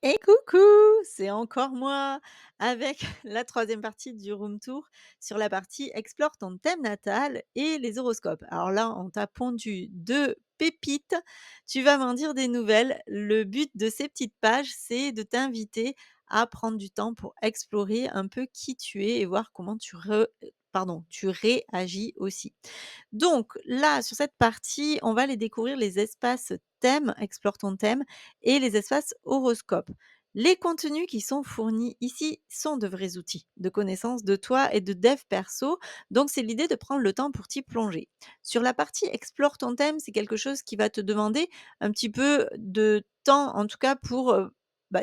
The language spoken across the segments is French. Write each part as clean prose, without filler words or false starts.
Et coucou, c'est encore moi avec la troisième partie du room tour sur la partie explore ton thème natal et les horoscopes. Alors là, on t'a pondu 2 pépites, tu vas m'en dire des nouvelles. Le but de ces petites pages, c'est de t'inviter à prendre du temps pour explorer un peu qui tu es et voir comment tu réagis aussi. Donc là, sur cette partie, on va aller découvrir les espaces thèmes, explore ton thème, et les espaces horoscopes. Les contenus qui sont fournis ici sont de vrais outils de connaissance de toi et de dev perso, donc c'est l'idée de prendre le temps pour t'y plonger. Sur la partie explore ton thème, c'est quelque chose qui va te demander un petit peu de temps, en tout cas pour,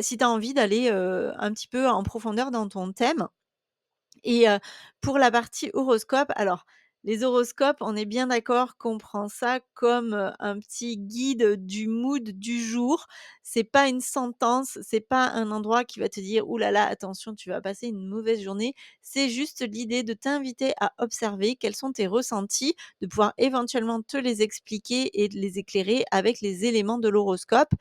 si tu as envie d'aller un petit peu en profondeur dans ton thème, et pour la partie horoscope, alors les horoscopes, on est bien d'accord qu'on prend ça comme, un petit guide du mood du jour. C'est pas une sentence, c'est pas un endroit qui va te dire: «Ouh là là, attention, tu vas passer une mauvaise journée». C'est juste l'idée de t'inviter à observer quels sont tes ressentis, de pouvoir éventuellement te les expliquer et de les éclairer avec les éléments de l'horoscope.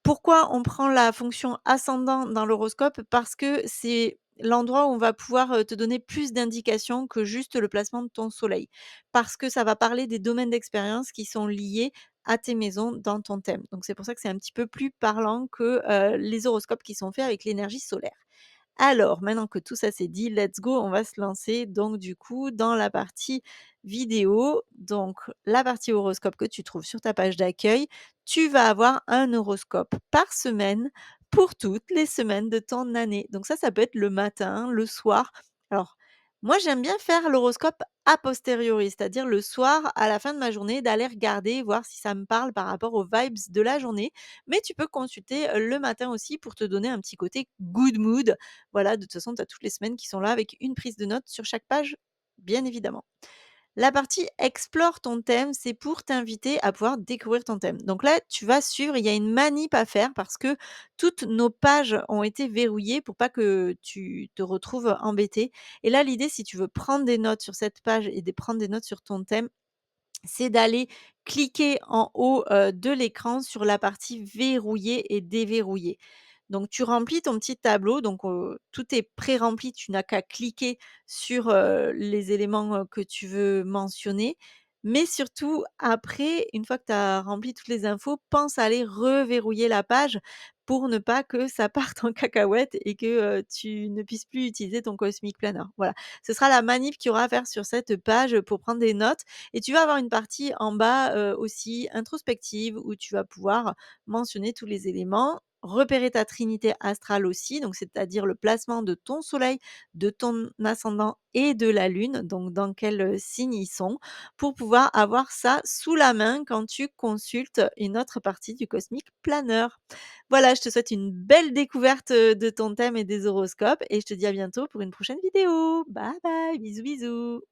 Pourquoi on prend la fonction ascendant dans l'horoscope? Parce que c'est l'endroit où on va pouvoir, te donner plus d'indications que juste le placement de ton soleil. Parce que ça va parler des domaines d'expérience qui sont liés à tes maisons dans ton thème. Donc c'est pour ça que c'est un petit peu plus parlant que, les horoscopes qui sont faits avec l'énergie solaire. Alors, maintenant que tout ça c'est dit, let's go, on va se lancer donc du coup dans la partie vidéo. Donc la partie horoscope que tu trouves sur ta page d'accueil, tu vas avoir un horoscope par semaine pour toutes les semaines de ton année. Donc ça peut être le matin, le soir. Alors, moi j'aime bien faire l'horoscope a posteriori, c'est-à-dire le soir à la fin de ma journée d'aller regarder, voir si ça me parle par rapport aux vibes de la journée. Mais tu peux consulter le matin aussi pour te donner un petit côté good mood. Voilà, de toute façon, tu as toutes les semaines qui sont là avec une prise de notes sur chaque page, bien évidemment. La partie explore ton thème, c'est pour t'inviter à pouvoir découvrir ton thème. Donc là, tu vas suivre, il y a une manip à faire parce que toutes nos pages ont été verrouillées pour pas que tu te retrouves embêté. Et là, l'idée, si tu veux prendre des notes sur cette page et prendre des notes sur ton thème, c'est d'aller cliquer en haut de l'écran sur la partie verrouiller et déverrouiller. Donc tu remplis ton petit tableau, donc tout est pré-rempli, tu n'as qu'à cliquer sur, les éléments, que tu veux mentionner. Mais surtout après, une fois que tu as rempli toutes les infos, pense à aller reverrouiller la page pour ne pas que ça parte en cacahuète et que, tu ne puisses plus utiliser ton Cosmic Planner. Voilà, ce sera la manip qu'il y aura à faire sur cette page pour prendre des notes, et tu vas avoir une partie en bas, aussi introspective où tu vas pouvoir mentionner tous les éléments, repérer ta trinité astrale aussi, donc c'est-à-dire le placement de ton soleil, de ton ascendant et de la lune, donc dans quel, signe ils sont, pour pouvoir avoir ça sous la main quand tu consultes une autre partie du Cosmic Planner. Voilà, je te souhaite une belle découverte, de ton thème et des horoscopes, et je te dis à bientôt pour une prochaine vidéo. Bye bye, bisous bisous.